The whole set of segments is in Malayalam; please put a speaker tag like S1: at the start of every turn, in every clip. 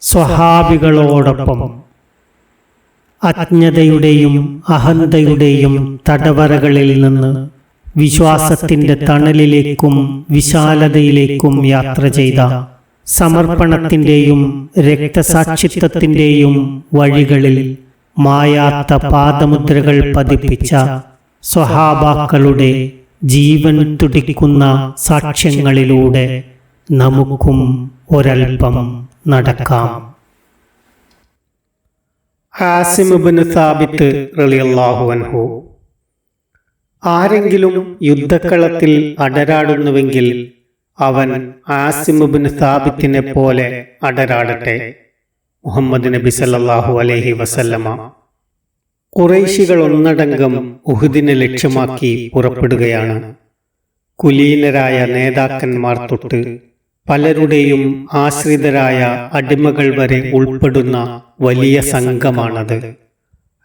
S1: സ്വഹാബികളോടൊപ്പം അജ്ഞതയുടെയും അഹന്തയുടെയും തടവറകളിൽ നിന്ന് വിശ്വാസത്തിൻ്റെ തണലിലേക്കും വിശാലതയിലേക്കും യാത്ര ചെയ്ത സമർപ്പണത്തിൻ്റെയും രക്തസാക്ഷിത്വത്തിൻ്റെയും വഴികളിൽ മായാത്ത പാദമുദ്രകൾ പതിപ്പിച്ച സ്വഹാബാക്കളുടെ ജീവൻ തുടിക്കുന്ന സാക്ഷ്യങ്ങളിലൂടെ നമുക്കും ഒരൽപ്പം നടക്കാം.
S2: ആസിം ഇബ്നു സാബിത്ത് റളിയല്ലാഹു അൻഹു: ആരെങ്കിലും യുദ്ധക്കളത്തിൽ അടരാടുന്നുവെങ്കിൽ അവൻ ആസിം ഇബ്നു സാബിത്തിനെ പോലെ അടരാടട്ടെ. മുഹമ്മദ് നബി സല്ലല്ലാഹു അലൈഹി വസല്ലമ. ഖുറൈശികൾ ഒന്നടങ്കം ഉഹുദിനെ ലക്ഷ്യമാക്കി പുറപ്പെടുകയാണ്. കുലീനരായ നേതാക്കന്മാർ തൊട്ട് പലരുടെയും ആശ്രിതരായ അടിമകൾ വരെ ഉൾപ്പെടുന്ന വലിയ സംഘമാണത്.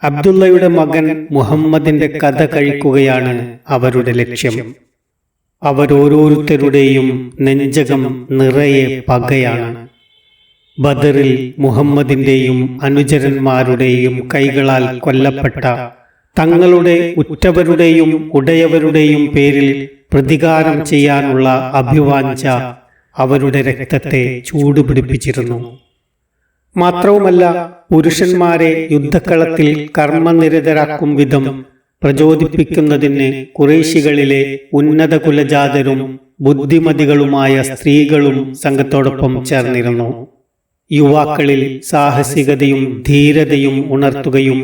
S2: അബ്ദുള്ളയുടെ മകൻ മുഹമ്മദിന്റെ കഥ കഴിക്കുകയാണ് അവരുടെ ലക്ഷ്യം. അവരോരോരുത്തരുടെയും നെഞ്ചകം നിറയെ പകയാണ്. ബദറിൽ മുഹമ്മദിന്റെയും അനുചരന്മാരുടെയും കൈകളാൽ കൊല്ലപ്പെട്ട തങ്ങളുടെ ഉറ്റവരുടെയും ഉടയവരുടെയും പേരിൽ പ്രതികാരം ചെയ്യാനുള്ള അഭിവാഞ്ച അവരുടെ രക്തത്തെ ചൂടുപിടിപ്പിച്ചിരുന്നു. മാത്രവുമല്ല, പുരുഷന്മാരെ യുദ്ധക്കളത്തിൽ കർമ്മനിരതരാക്കും വിധം പ്രചോദിപ്പിക്കുന്നതിന് ഖുറൈശികളിലെ ഉന്നത കുലജാതരും ബുദ്ധിമതികളുമായ സ്ത്രീകളും സംഘത്തോടൊപ്പം ചേർന്നിരുന്നു. യുവാക്കളിൽ സാഹസികതയും ധീരതയും ഉണർത്തുകയും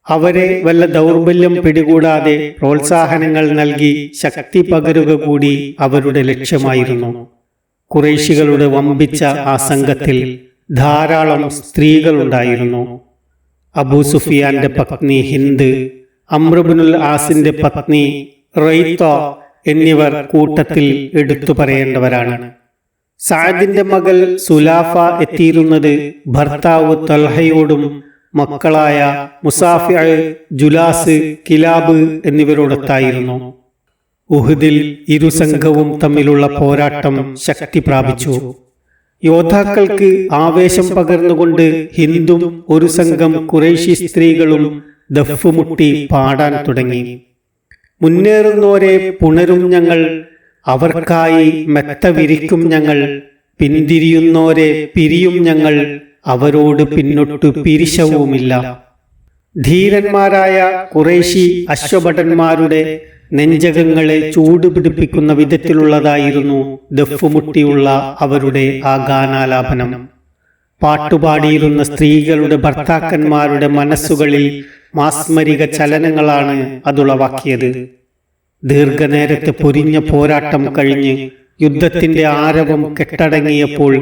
S2: അവരെ വല്ല ദൗർബല്യം പിടികൂടാതെ പ്രോത്സാഹനങ്ങൾ നൽകി ശക്തി പകരുക കൂടി അവരുടെ ലക്ഷ്യമായിരുന്നു. ഖുറൈശികളുടെ വമ്പിച്ച ആ സംഘത്തിൽ ധാരാളം സ്ത്രീകളുണ്ടായിരുന്നു. അബൂ സുഫിയാന്റെ പത്നി ഹിന്ദ്, അംർ ഇബ്നുൽ ആസിന്റെ പത്നി റൈത്ത എന്നിവർ കൂട്ടത്തിൽ എടുത്തു പറയേണ്ടവരാണ്. സഅദിന്റെ മകൾ സുലാഫ എത്തിയിരുന്നത് ഭർത്താവ് തൽഹയോടും മക്കളായ മുസാഫിഅ്, ജുലാസ്, കിലാബ് എന്നിവരോടൊത്തായിരുന്നു. ഉഹുദിൽ ഇരുസംഘവും തമ്മിലുള്ള പോരാട്ടം ശക്തി പ്രാപിച്ചു. യോദ്ധാക്കൾക്ക് ആവേശം പകർന്നുകൊണ്ട് ഹിന്ദും ഒരു സംഘം ഖുറൈശി സ്ത്രീകളും ദഫ്മുട്ടി പാടാൻ തുടങ്ങി. മുന്നേറുന്നോരെ പുണരും ഞങ്ങൾ, അവർക്കായി മെത്ത വിരിക്കും ഞങ്ങൾ, പിന്തിരിയുന്നോരെ പിരിയും ഞങ്ങൾ, അവരോട് പിന്നൊട്ടു പിരിശവുമില്ല. ധീരന്മാരായ ഖുറൈശി അശ്വഭടന്മാരുടെ നെഞ്ചകങ്ങളെ ചൂടുപിടിപ്പിക്കുന്ന വിധത്തിലുള്ളതായിരുന്നു ദഫ്മുട്ടിയുള്ള അവരുടെ ആ ഗാനാലാപനം. പാട്ടുപാടിയിരുന്ന സ്ത്രീകളുടെ ഭർത്താക്കന്മാരുടെ മനസ്സുകളിൽ മാസ്മരിക ചലനങ്ങളാണ് അതുളവാക്കിയത്. ദീർഘനേരത്തെ പൊരിഞ്ഞ പോരാട്ടം കഴിഞ്ഞ് യുദ്ധത്തിന്റെ ആരവം കെട്ടടങ്ങിയപ്പോൾ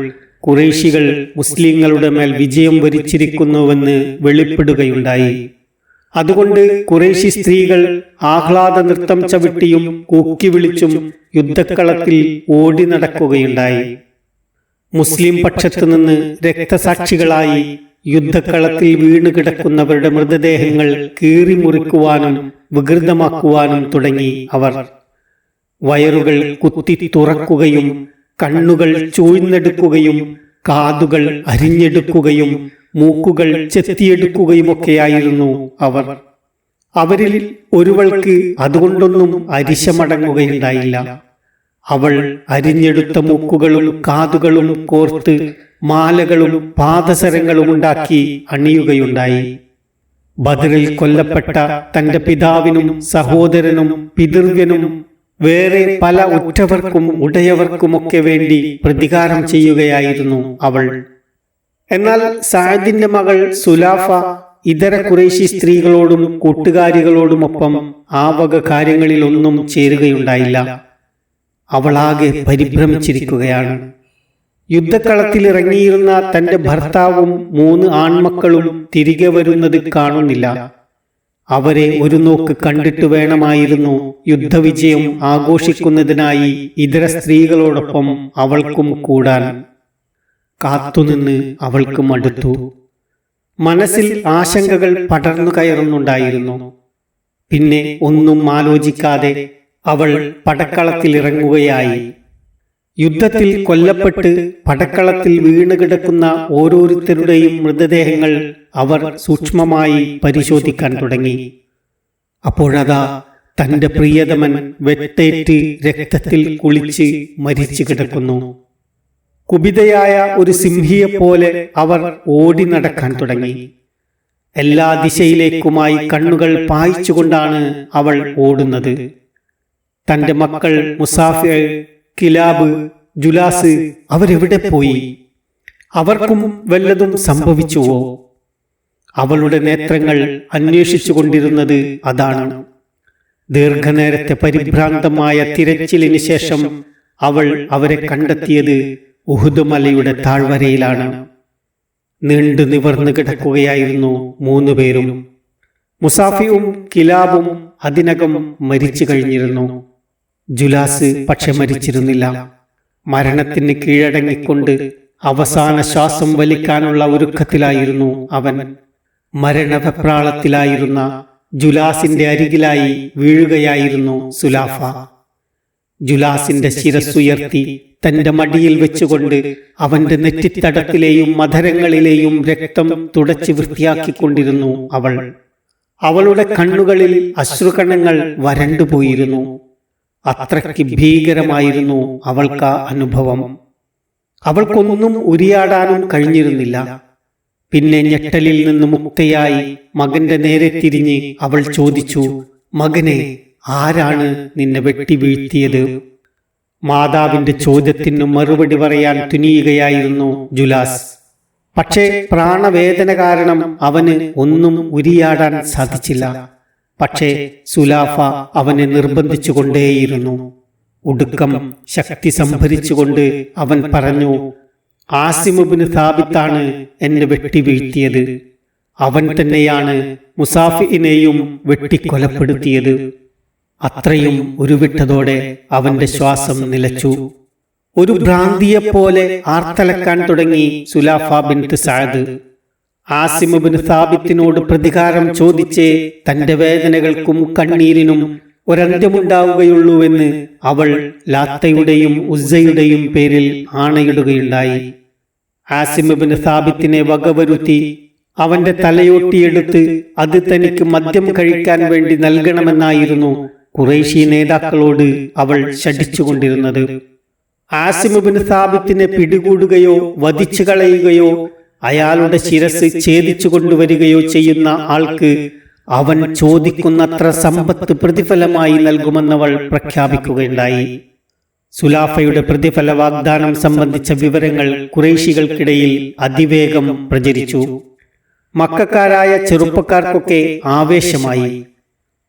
S2: ഖുറൈശികൾ മുസ്ലിങ്ങളുടെ മേൽ വിജയം വരിച്ചിരിക്കുന്നുവെന്ന് വെളിപ്പെടുകയുണ്ടായി. അതുകൊണ്ട് ഖുറൈശി സ്ത്രീകൾ ആഹ്ലാദ നൃത്തം ചവിട്ടിയും കൂക്കി വിളിച്ചും യുദ്ധക്കളത്തിൽ ഓടി നടക്കുകയുണ്ടായി. മുസ്ലിം പക്ഷത്തു നിന്ന് രക്തസാക്ഷികളായി യുദ്ധക്കളത്തിൽ വീണുകിടക്കുന്നവരുടെ മൃതദേഹങ്ങൾ കീറിമുറിക്കുവാനും വികൃതമാക്കുവാനും തുടങ്ങി അവർ. വയറുകൾ കുത്തി തുറക്കുകയും കണ്ണുകൾ ചൂഴ്ന്നെടുക്കുകയും കാതുകൾ അരിഞ്ഞെടുക്കുകയും മൂക്കുകൾ ചെത്തിയെടുക്കുകയുമൊക്കെയായിരുന്നു അവർ. അവരിൽ ഒരുവൾക്ക് അതുകൊണ്ടൊന്നും അരിശമടങ്ങുകയുണ്ടായില്ല. അവൾ അരിഞ്ഞെടുത്ത മൂക്കുകളും കാതുകളും കോർത്ത് മാലകളും പാദസരങ്ങളും ഉണ്ടാക്കി അണിയുകയുണ്ടായി. ബദറിൽ കൊല്ലപ്പെട്ട തന്റെ പിതാവിനും സഹോദരനും പിതൃവ്യനും വേറെ പല ഉറ്റവർക്കും ഉടയവർക്കുമൊക്കെ വേണ്ടി പ്രതികാരം ചെയ്യുകയായിരുന്നു അവൾ. എന്നാൽ സഅദിന്റെ മകൾ സുലാഫ ഇതര ഖുറൈശി സ്ത്രീകളോടും കൂട്ടുകാരികളോടുമൊപ്പം ആ വക കാര്യങ്ങളിലൊന്നും ചേരുകയുണ്ടായില്ല. അവളാകെ പരിഭ്രമിച്ചിരിക്കുകയാണ്. യുദ്ധക്കളത്തിലിറങ്ങിയിരുന്ന തന്റെ ഭർത്താവും 3 ആൺമക്കളും തിരികെ വരുന്നത് കാണുന്നില്ല. അവരെ ഒരു നോക്ക് കണ്ടിട്ട് വേണമായിരുന്നു യുദ്ധവിജയം ആഘോഷിക്കുന്നതിനായി ഇതര സ്ത്രീകളോടൊപ്പം അവൾക്കും കൂടാൻ. കാത്തുനിന്ന് അവൾക്ക് മടുത്തു. മനസ്സിൽ ആശങ്കകൾ പടർന്നു കയറുന്നുണ്ടായിരുന്നു. പിന്നെ ഒന്നും ആലോചിക്കാതെ അവൾ പടക്കളത്തിലിറങ്ങുകയായി. യുദ്ധത്തിൽ കൊല്ലപ്പെട്ട് പടക്കളത്തിൽ വീണുകിടക്കുന്ന ഓരോരുത്തരുടെയും മൃതദേഹങ്ങൾ അവർ സൂക്ഷ്മമായി പരിശോധിക്കാൻ തുടങ്ങി. അപ്പോഴതാ തന്റെ പ്രിയതമൻ വെട്ടേറ്റ് രക്തത്തിൽ കുളിച്ച് മരിച്ചു കിടക്കുന്നു. കുപിതയായ ഒരു സിംഹിയെപ്പോലെ അവർ ഓടി നടക്കാൻ തുടങ്ങി. എല്ലാ ദിശയിലേക്കുമായി കണ്ണുകൾ പായിച്ചുകൊണ്ടാണ് അവൾ ഓടുന്നത്. തന്റെ മക്കൾ മുസാഫിർ, കിലാബ്, ജുലാസ് അവരെവിടെ പോയി? അവർക്കും വല്ലതും സംഭവിച്ചുവോ? അവളുടെ നേത്രങ്ങൾ അന്വേഷിച്ചു കൊണ്ടിരുന്നത് അതാണ്. ദീർഘനേരത്തെ പരിഭ്രാന്തമായ തിരച്ചിലിന് ശേഷം അവൾ അവരെ കണ്ടെത്തിയത് ഉഹുദ് മലയുടെ താഴ്വരയിലാണ്. നീണ്ടു നിവർന്നു കിടക്കുകയായിരുന്നു 3 പേരും. മുസാഫിയും കിലാബും അതിനകം മരിച്ചു കഴിഞ്ഞിരുന്നു. ജുലാസ് പക്ഷെ മരിച്ചിരുന്നില്ല. മരണത്തിന് കീഴടങ്ങിക്കൊണ്ട് അവസാന ശ്വാസം വലിക്കാനുള്ള ഒരുക്കത്തിലായിരുന്നു അവൻ. മരണവെപ്രാളത്തിലായിരുന്ന ജുലാസിന്റെ അരികിലായി വീഴുകയായിരുന്നു സുലാഫ. ജുലാസിന്റെ ശിരസ്സുയർത്തി തന്റെ മടിയിൽ വെച്ചുകൊണ്ട് അവന്റെ നെറ്റിത്തടത്തിലെയും മധരങ്ങളിലെയും രക്തം തുടച്ച് വൃത്തിയാക്കിക്കൊണ്ടിരുന്നു അവൾ. അവളുടെ കണ്ണുകളിൽ അശ്രുകണങ്ങൾ വരണ്ടുപോയിരുന്നു. അത്രയ്ക്ക് ഭീകരമായിരുന്നു അവൾക്ക് ആ അനുഭവം. അവൾക്കൊന്നും ഉരിയാടാനും കഴിഞ്ഞിരുന്നില്ല. പിന്നെ ഞെട്ടലിൽ നിന്ന് മുക്തയായി മകന്റെ നേരെ തിരിഞ്ഞ് അവൾ ചോദിച്ചു, മകനെ, ആരാണ് നിന്നെ വെട്ടി വീഴ്ത്തിയത്? മാതാവിന്റെ ചോദ്യത്തിന് മറുപടി പറയാൻ തുനിയുകയായിരുന്നു ജുലാസ്. പക്ഷേ പ്രാണവേദന കാരണം അവന് ഒന്നും ഉരിയാടാൻ സാധിച്ചില്ല. പക്ഷേ സുലാഫ അവനെ നിർബന്ധിച്ചുകൊണ്ടേയിരുന്നു. ഒടുക്കം ശക്തി സംഭരിച്ചുകൊണ്ട് അവൻ പറഞ്ഞു, ആസിം ഇബ്നു സാബിത്താണ് എന്നെ വെട്ടി വീഴ്ത്തിയത്. അവൻ തന്നെയാണ് മുസാഫിനെയും വെട്ടിക്കൊലപ്പെടുത്തിയത്. അത്രയും ഉരുവിട്ടതോടെ അവന്റെ ശ്വാസം നിലച്ചു. ഒരു ഭ്രാന്തിയെപ്പോലെ ആർത്തലക്കാൻ തുടങ്ങി സുലാഫ ബിൻത് സഅദ്. ആസിം ഇബ്നു സാബിത്തിനോട് പ്രതികാരം ചോദിച്ചേ തന്റെ വേദനകൾക്കും കണ്ണീരിനും ഒരന്ത്യമുണ്ടാവുകയുള്ളൂവെന്ന് അവൾ ലാത്തയുടെയും ഉസ്സയുടെയും പേരിൽ ആണയിടുകയുണ്ടായി. ആസിം ഇബ്നു സാബിത്തിനെ വകവരുത്തി അവന്റെ തലയോട്ടിയെടുത്ത് അത് തനിക്ക് മദ്യം കഴിക്കാൻ വേണ്ടി നൽകണമെന്നായിരുന്നു ഖുറൈശി നേതാക്കളോട് അവൾ ശഠിച്ചുകൊണ്ടിരുന്നത്. ആസിം ഇബ്നു സാബിത്തിനെ പിടികൂടുകയോ വധിച്ചു കളയുകയോ അയാളുടെ ശിരസ് ഛേദിച്ചു കൊണ്ടുവരികയോ ചെയ്യുന്ന ആൾക്ക് അവൻ ചോദിക്കുന്നത്ര സമ്പത്ത് പ്രതിഫലമായി നൽകുമെന്നവൾ പ്രഖ്യാപിക്കുകയുണ്ടായി. സുലാഫയുടെ പ്രതിഫല വാഗ്ദാനം സംബന്ധിച്ച വിവരങ്ങൾ ഖുറൈശികൾക്കിടയിൽ അതിവേഗം പ്രചരിച്ചു. മക്കക്കാരായ ചെറുപ്പക്കാർക്കൊക്കെ ആവേശമായി.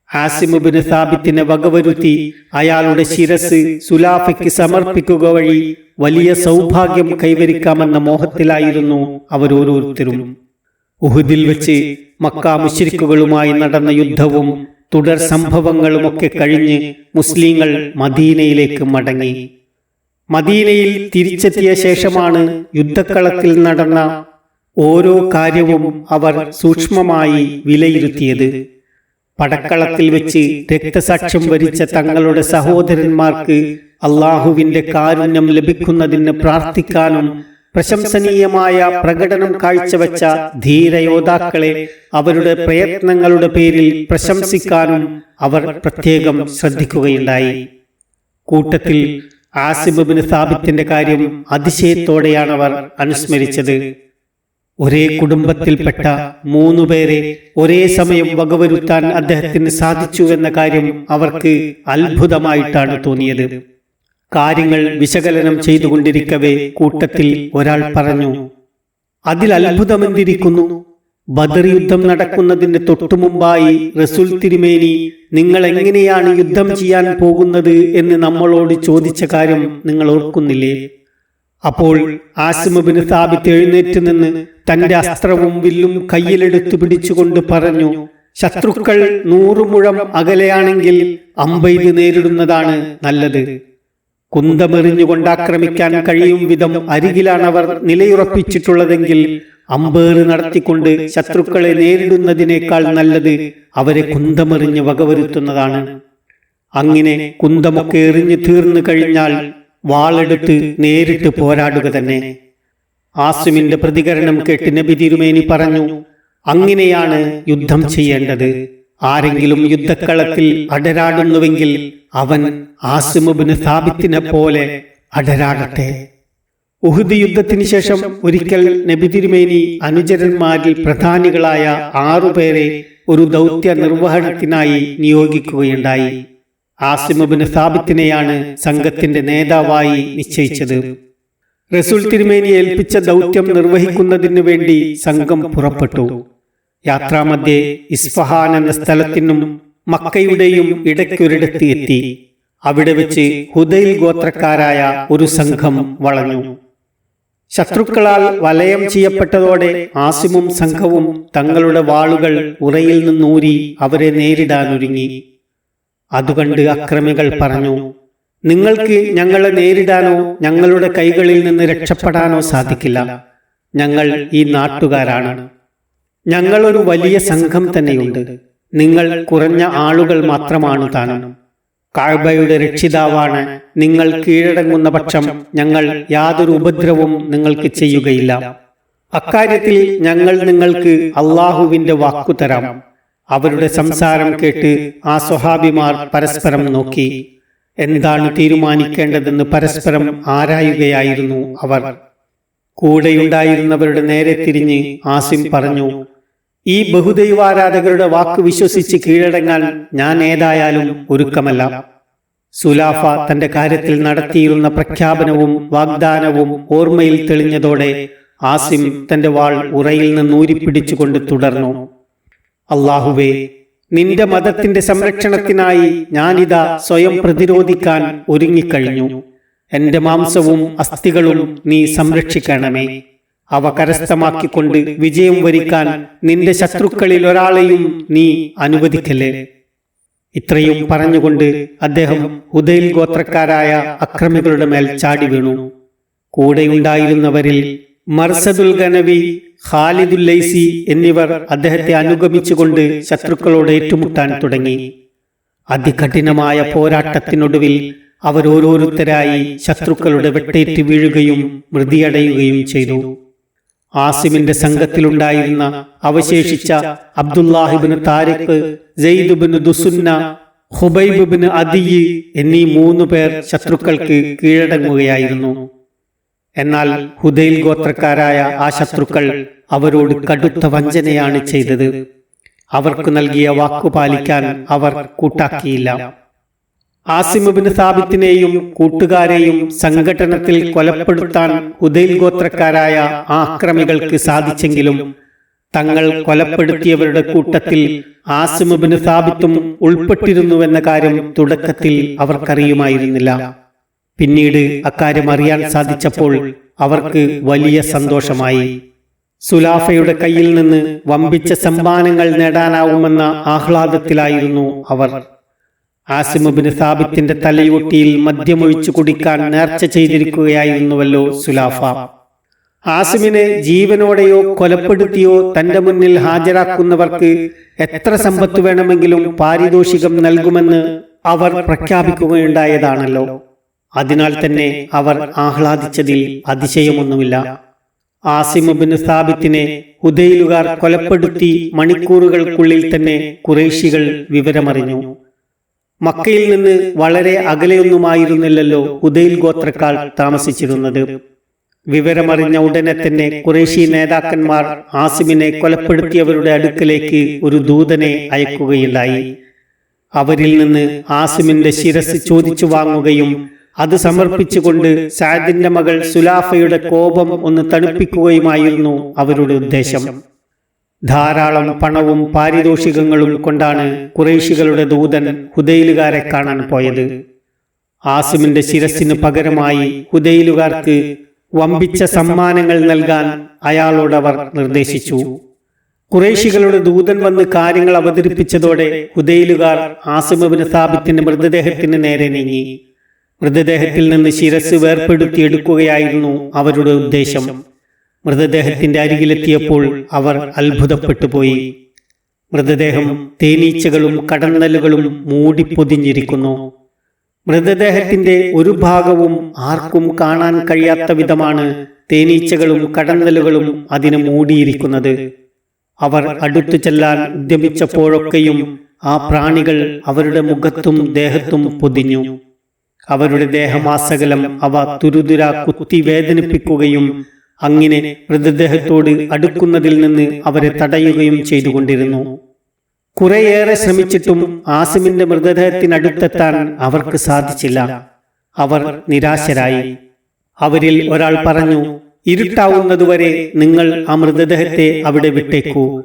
S2: ആസിം ഇബ്നു സാബിത്തിനെ വകവരുത്തി അയാളുടെ ശിരസ് സുലാഫയ്ക്ക് സമർപ്പിക്കുക വഴി വലിയ സൗഭാഗ്യം കൈവരിക്കാമെന്ന മോഹത്തിലായിരുന്നു അവരോരോരുത്തരും. ഉഹുദിൽ വെച്ച് മക്ക മുശ്രിക്കുകളുമായി നടന്ന യുദ്ധവും തുടർ സംഭവങ്ങളുമൊക്കെ കഴിഞ്ഞ് മുസ്ലിങ്ങൾ മദീനയിലേക്ക് മടങ്ങി. മദീനയിൽ തിരിച്ചെത്തിയ ശേഷമാണ് യുദ്ധക്കളത്തിൽ നടന്ന ഓരോ കാര്യവും അവർ സൂക്ഷ്മമായി വിലയിരുത്തിയത്. പടക്കളത്തിൽ വെച്ച് രക്തസാക്ഷ്യം വരിച്ച തങ്ങളുടെ സഹോദരന്മാർക്ക് അള്ളാഹുവിന്റെ കാരുണ്യം ലഭിക്കുന്നതിന് പ്രാർത്ഥിക്കാനും പ്രശംസനീയമായ പ്രകടനം കാഴ്ചവെച്ച ധീരയോദ്ധാക്കളെ അവരുടെ പ്രയത്നങ്ങളുടെ പേരിൽ പ്രശംസിക്കാനും അവർ പ്രത്യേകം ശ്രദ്ധിക്കുകയുണ്ടായി. കൂട്ടത്തിൽ ആസിം ഇബ്നു സാബിത്തിന്റെ കാര്യം അതിശയത്തോടെയാണ് അവർ അനുസ്മരിച്ചത്. ഒരേ കുടുംബത്തിൽപ്പെട്ട 3 പേരെ ഒരേ സമയം വകവരുത്താൻ അദ്ദേഹത്തിന് സാധിച്ചു എന്ന കാര്യം അവർക്ക് അത്ഭുതമായിട്ടാണ് തോന്നിയത്. കാര്യങ്ങൾ വിശകലനം ചെയ്തുകൊണ്ടിരിക്കവേ കൂട്ടത്തിൽ ഒരാൾ പറഞ്ഞു, അതിൽ അത്ഭുതമെന്തിരിക്കുന്നു? ബദർ യുദ്ധം നടക്കുന്നതിന് തൊട്ടുമുമ്പായി റസൂൽ തിരുമേനി നിങ്ങൾ എങ്ങനെയാണ് യുദ്ധം ചെയ്യാൻ പോകുന്നത് എന്ന് നമ്മളോട് ചോദിച്ച കാര്യം നിങ്ങൾ ഓർക്കുന്നില്ലേ? അപ്പോൾ ആസിം ഇബ്നു സാബിത്ത് എഴുന്നേറ്റ് നിന്ന് തന്റെ അസ്ത്രവും വില്ലും കയ്യിലെടുത്തു പിടിച്ചുകൊണ്ട് പറഞ്ഞു, ശത്രുക്കൾ 100 മുഴം അകലെയാണെങ്കിൽ അമ്പെയ്ത് നേരിടുന്നതാണ് നല്ലത്. കുന്തമെറിഞ്ഞുകൊണ്ടാക്രമിക്കാൻ കഴിയും വിധം അരികിലാണവർ നിലയുറപ്പിച്ചിട്ടുള്ളതെങ്കിൽ അമ്പേറ് നടത്തിക്കൊണ്ട് ശത്രുക്കളെ നേരിടുന്നതിനേക്കാൾ നല്ലത് അവരെ കുന്തമെറിഞ്ഞ് വകവരുത്തുന്നതാണ്. അങ്ങനെ കുന്തമൊക്കെ എറിഞ്ഞു തീർന്നു കഴിഞ്ഞാൽ വാളെടുത്ത് നേരിട്ട് പോരാടുക തന്നെ. ആസിമിന്റെ പ്രതികരണം കേട്ട് നബി തിരുമേനി പറഞ്ഞു, അങ്ങനെയാണ് യുദ്ധം ചെയ്യേണ്ടത്. ആരെങ്കിലും യുദ്ധക്കളത്തിൽ അടരാടുന്നുവെങ്കിൽ അവൻ ആസിം ഇബ്നു സാബിത്തിനെ പോലെ അടരാടട്ടെ. ഉഹുദ് യുദ്ധത്തിന് ശേഷം ഒരിക്കൽ നബി തിരുമേനി അനുചരന്മാരിൽ പ്രധാനികളായ 6 പേരെ ഒരു ദൗത്യ നിർവഹണത്തിനായി നിയോഗിക്കുകയുണ്ടായി. ആസിം ഇബ്നു സാബിത്തിനെയാണ് സംഘത്തിന്റെ നേതാവായി നിശ്ചയിച്ചത്. റസൂൽ തിരുമേനി ഏൽപ്പിച്ച ദൗത്യം നിർവഹിക്കുന്നതിനു വേണ്ടി സംഘം പുറപ്പെട്ടു. യാത്രാമധ്യേ ഇസ്ഫഹാൻ എന്ന സ്ഥലത്തിനും മക്കയുടെയും ഇടയ്ക്കൊരിടത്ത് എത്തി. അവിടെ വെച്ച് ഹുദൈൽ ഗോത്രക്കാരായ ഒരു സംഘം വളഞ്ഞു. ശത്രുക്കളാൽ വലയം ചെയ്യപ്പെട്ടതോടെ ആസിമും സംഘവും തങ്ങളുടെ വാളുകൾ ഉറയിൽ നിന്നൂരി അവരെ നേരിടാനൊരുങ്ങി. അതുകണ്ട് അക്രമികൾ പറഞ്ഞു, നിങ്ങൾക്ക് ഞങ്ങളെ നേരിടാനോ ഞങ്ങളുടെ കൈകളിൽ നിന്ന് രക്ഷപ്പെടാനോ സാധിക്കില്ല. ഞങ്ങൾ ഈ നാട്ടുകാരാണ്. ഞങ്ങളൊരു വലിയ സംഘം തന്നെയുണ്ട്. നിങ്ങൾ കുറഞ്ഞ ആളുകൾ മാത്രമാണ് താനും. കഅബയുടെ രക്ഷിതാവാണ്. നിങ്ങൾ കീഴടങ്ങുന്ന പക്ഷം ഞങ്ങൾ യാതൊരു ഉപദ്രവവും നിങ്ങൾക്ക് ചെയ്യുകയില്ല. അക്കാര്യത്തിൽ ഞങ്ങൾ നിങ്ങൾക്ക് അള്ളാഹുവിന്റെ വാക്കു തരാം. അവരുടെ സംസാരം കേട്ട് ആ സ്വഹാബിമാർ പരസ്പരം നോക്കി. എന്താണ് തീരുമാനിക്കേണ്ടതെന്ന് പരസ്പരം ആരായുകയായിരുന്നു അവർ. കൂടെയുണ്ടായിരുന്നവരുടെ നേരെ തിരിഞ്ഞ് ആസിം പറഞ്ഞു, ഈ ബഹുദൈവാരാധകരുടെ വാക്ക് വിശ്വസിച്ച് കീഴടങ്ങാൻ ഞാൻ ഏതായാലും ഒരുക്കമല്ല. സുലാഫ തന്റെ കാര്യത്തിൽ നടത്തിയിരുന്ന പ്രഖ്യാപനവും വാഗ്ദാനവും ഓർമ്മയിൽ തെളിഞ്ഞതോടെ ആസിം തന്റെ വാൾ ഉറയിൽ നിന്ന് ഊരിപ്പിടിച്ചുകൊണ്ട് തുടർന്നു, അല്ലാഹുവേ, നിന്റെ മതത്തിന്റെ സംരക്ഷണത്തിനായി ഞാനിതാ സ്വയം പ്രതിരോധിക്കാൻ ഒരുങ്ങിക്കഴിഞ്ഞു. എന്റെ മാംസവും അസ്ഥികളും നീ സംരക്ഷിക്കണമേ. അവ കരസ്ഥമാക്കിക്കൊണ്ട് വിജയം വരിക്കാൻ നിന്റെ ശത്രുക്കളിൽ ഒരാളെയും നീ അനുവദിക്കല്ലേ. ഇത്രയും പറഞ്ഞുകൊണ്ട് അദ്ദേഹം ഹുദൈൽ ഗോത്രക്കാരായ അക്രമികളുടെ മേൽ ചാടി വീണു. കൂടെയുണ്ടായിരുന്നവരിൽ മർസദുൽ ഗനവി, ഖാലിദുൽ ലൈസി എന്നിവർ അദ്ദേഹത്തെ അനുഗമിച്ചുകൊണ്ട് ശത്രുക്കളോട് ഏറ്റുമുട്ടാൻ തുടങ്ങി. അതികഠിനമായ പോരാട്ടത്തിനൊടുവിൽ അവരോരോരുത്തരായി ശത്രുക്കളുടെ വെട്ടേറ്റ് വീഴുകയും മൃതിയടയുകയും ചെയ്തു. ആസിമിന്റെ സംഘത്തിലുണ്ടായിരുന്ന അവശേഷിച്ച അബ്ദുല്ലാഹിബ്നു താരിഖ്, സെയ്ദ് ഇബ്നു ദുസുന്ന, ഖുബൈബ് ഇബ്നു അദിയ് എന്നീ 3 പേർ ശത്രുക്കൾക്ക് കീഴടങ്ങുകയായിരുന്നു. എന്നാൽ ഹുദൈൽ ഗോത്രക്കാരായ ആ ശത്രുക്കൾ അവരോട് കടുത്ത വഞ്ചനയാണ് ചെയ്തത്. അവർക്ക് നൽകിയ വാക്കുപാലിക്കാൻ അവർ കൂട്ടാക്കിയില്ല. ആസിം ഇബ്നു സാബിത്തിനെയും കൂട്ടുകാരെയും സംഘട്ടനത്തിൽ കൊലപ്പെടുത്താൻ ഹുദൈൽ ഗോത്രക്കാരായ ആ അക്രമികൾക്ക് സാധിച്ചെങ്കിലും തങ്ങൾ കൊലപ്പെടുത്തിയവരുടെ കൂട്ടത്തിൽ ആസിം ഇബ്നു സാബിത്തും ഉൾപ്പെട്ടിരുന്നുവെന്ന കാര്യം തുടക്കത്തിൽ അവർക്കറിയുമായിരുന്നില്ല. പിന്നീട് അക്കാര്യം അറിയാൻ സാധിച്ചപ്പോൾ അവർക്ക് വലിയ സന്തോഷമായി. സുലാഫയുടെ കയ്യിൽ നിന്ന് വമ്പിച്ച സമ്മാനങ്ങൾ നേടാനാവുമെന്ന ആഹ്ലാദത്തിലായിരുന്നു അവർ. ആസിം ഇബ്നു സാബിത്തിന്റെ തലയൊട്ടിയിൽ മദ്യമൊഴിച്ചു കുടിക്കാൻ നേർച്ച ചെയ്തിരിക്കുകയായിരുന്നുവല്ലോ സുലാഫ. ആസിമിനെ ജീവനോടെയോ കൊലപ്പെടുത്തിയോ തന്റെ മുന്നിൽ ഹാജരാക്കുന്നവർക്ക് എത്ര സമ്പത്ത് വേണമെങ്കിലും പാരിതോഷികം നൽകുമെന്ന് അവർ പ്രഖ്യാപിക്കുകയുണ്ടായതാണല്ലോ. അതിനാൽ തന്നെ അവർ ആഹ്ലാദിച്ചതിൽ അതിശയമൊന്നുമില്ല. ആസിം ഇബ്നു സാബിത്തിനെ ഹുദൈലുകാർ കൊലപ്പെടുത്തി മണിക്കൂറുകൾക്കുള്ളിൽ തന്നെ ഖുറൈശികൾ വിവരമറിഞ്ഞു. മക്കയിൽ നിന്ന് വളരെ അകലെയൊന്നുമായിരുന്നില്ലല്ലോ ഹുദൈൽ ഗോത്രക്കാർ താമസിച്ചിരുന്നത്. വിവരമറിഞ്ഞ ഉടനെ തന്നെ ഖുറൈശി നേതാക്കന്മാർ ആസിമിനെ കൊലപ്പെടുത്തിയവരുടെ അടുക്കലേക്ക് ഒരു ദൂതനെ അയക്കുകയുണ്ടായി. അവരിൽ നിന്ന് ആസിമിന്റെ ശിരസ് ചോദിച്ചു വാങ്ങുകയും അത് സമർപ്പിച്ചുകൊണ്ട് സഅദിന്റെ മകൾ സുലാഫയുടെ കോപം ഒന്ന് തണുപ്പിക്കുകയുമായിരുന്നു അവരുടെ ഉദ്ദേശം. ധാരാളം പണവും പാരിതോഷികങ്ങളും കൊണ്ടാണ് ഖുറൈശികളുടെ ദൂതൻ ഹുദൈലുകാരെ കാണാൻ പോയത്. ആസിമിന്റെ ശിരസിന് പകരമായി ഹുദൈലുകാർക്ക് വമ്പിച്ച സമ്മാനങ്ങൾ നൽകാൻ അയാളോടവർ നിർദ്ദേശിച്ചു. ഖുറൈശികളുടെ ദൂതൻ വന്ന് കാര്യങ്ങൾ അവതരിപ്പിച്ചതോടെ ഹുദൈലുകാർ ആസിം ഇബ്നു സാബിത്തിന്റെ മൃതദേഹത്തിന് നേരെ നീങ്ങി. മൃതദേഹത്തിൽ നിന്ന് ശിരസ് വേർപ്പെടുത്തിയെടുക്കുകയായിരുന്നു അവരുടെ ഉദ്ദേശം. മൃതദേഹത്തിന്റെ അരികിലെത്തിയപ്പോൾ അവർ അത്ഭുതപ്പെട്ടുപോയി. മൃതദേഹം തേനീച്ചകളും കടന്നലുകളും മൂടിപ്പൊതിഞ്ഞിരിക്കുന്നു. മൃതദേഹത്തിന്റെ ഒരു ഭാഗവും ആർക്കും കാണാൻ കഴിയാത്ത വിധമാണ് തേനീച്ചകളും കടന്നലുകളും അതിനെ മൂടിയിരിക്കുന്നത്. അവർ അടുത്തു ചെല്ലാൻ ഉദ്യമിച്ചപ്പോഴൊക്കെയും ആ പ്രാണികൾ അവരുടെ മുഖത്തും ദേഹത്തും പൊതിഞ്ഞു. അവരുടെ ദേഹമാസകലം അവ തുരുതുര കുത്തി വേദനിപ്പിക്കുകയും അങ്ങനെ മൃതദേഹത്തോട് അടുക്കുന്നതിൽ നിന്ന് അവരെ തടയുകയും ചെയ്തുകൊണ്ടിരുന്നു. കുറേയേറെ ശ്രമിച്ചിട്ടും ആസിമിന്റെ മൃതദേഹത്തിനടുത്തെത്താൻ അവർക്ക് സാധിച്ചില്ല. അവർ നിരാശരായി. അവരിൽ ഒരാൾ പറഞ്ഞു, ഇരുട്ടാവുന്നതുവരെ നിങ്ങൾ ആ മൃതദേഹത്തെ അവിടെ വിട്ടേക്കൂ.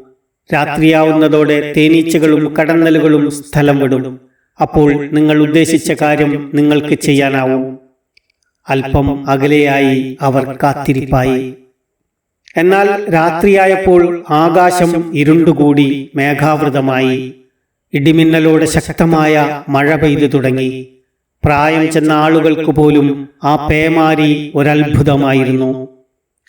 S2: രാത്രിയാവുന്നതോടെ തേനീച്ചകളും കടന്നലുകളും സ്ഥലം വിടും. അപ്പോൾ നിങ്ങൾ ഉദ്ദേശിച്ച കാര്യം നിങ്ങൾക്ക് ചെയ്യാനാവും. അല്പം അകലെയായി അവർ കാത്തിരിപ്പായി. എന്നാൽ രാത്രിയായപ്പോൾ ആകാശം ഇരുണ്ടുകൂടി മേഘാവൃതമായി. ഇടിമിന്നലോടെ ശക്തമായ മഴ പെയ്തു തുടങ്ങി. പ്രായം ചെന്ന ആളുകൾക്ക് പോലും ആ പേമാരി ഒരത്ഭുതമായിരുന്നു.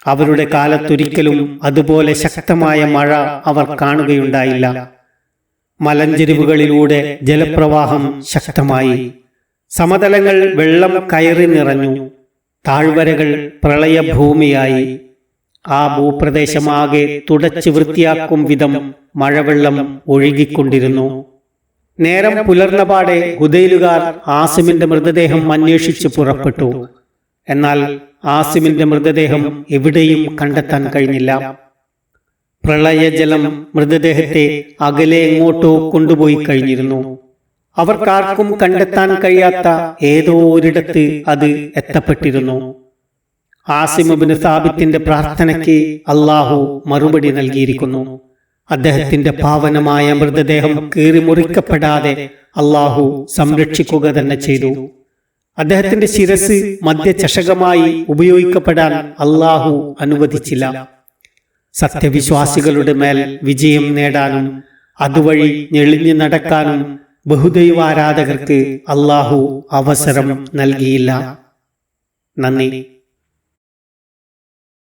S2: അവരുടെ കാലത്തൊരിക്കലും അതുപോലെ ശക്തമായ മഴ അവർ കാണുകയുണ്ടായില്ല. മലഞ്ചെരിവുകളിലൂടെ ജലപ്രവാഹം ശക്തമായി. സമതലങ്ങൾ വെള്ളം കയറി നിറഞ്ഞു. താഴ്വരകൾ പ്രളയഭൂമിയായി. ആ ഭൂപ്രദേശമാകെ തുടച്ചു വൃത്തിയാക്കും വിധം മഴവെള്ളം ഒഴുകിക്കൊണ്ടിരുന്നു. നേരം പുലർന്നപാടെ ഹുദൈലുകാർ ആസിമിന്റെ മൃതദേഹം അന്വേഷിച്ച് പുറപ്പെട്ടു. എന്നാൽ ആസിമിന്റെ മൃതദേഹം എവിടെയും കണ്ടെത്താൻ കഴിഞ്ഞില്ല. പ്രളയജലം മൃതദേഹത്തെ അകലെ എങ്ങോട്ടോ കൊണ്ടുപോയി കഴിഞ്ഞിരുന്നു. അവർക്കാർക്കും കണ്ടെത്താൻ കഴിയാത്ത ഏതോ ഒരിടത്ത് അത് എത്തപ്പെട്ടിരുന്നു. ആസിം ഇബ്നു സാബിത്തിന്റെ പ്രാർത്ഥനയ്ക്ക് അള്ളാഹു മറുപടി നൽകിയിരിക്കുന്നു. അദ്ദേഹത്തിന്റെ പാവനമായ മൃതദേഹം കീറിമുറിക്കപ്പെടാതെ അള്ളാഹു സംരക്ഷിക്കുക തന്നെ ചെയ്തു. അദ്ദേഹത്തിന്റെ ശിരസ് മധ്യചഷകമായി ഉപയോഗിക്കപ്പെടാൻ അള്ളാഹു അനുവദിച്ചില്ല. സത്യവിശ്വാസികളുടെ മേൽ വിജയം നേടാനും അതുവഴി ഞെളിഞ്ഞു നടക്കാനും ബഹുദൈവാരാധകർക്ക് അള്ളാഹു അവസരം നൽകിയില്ല. നന്ദി.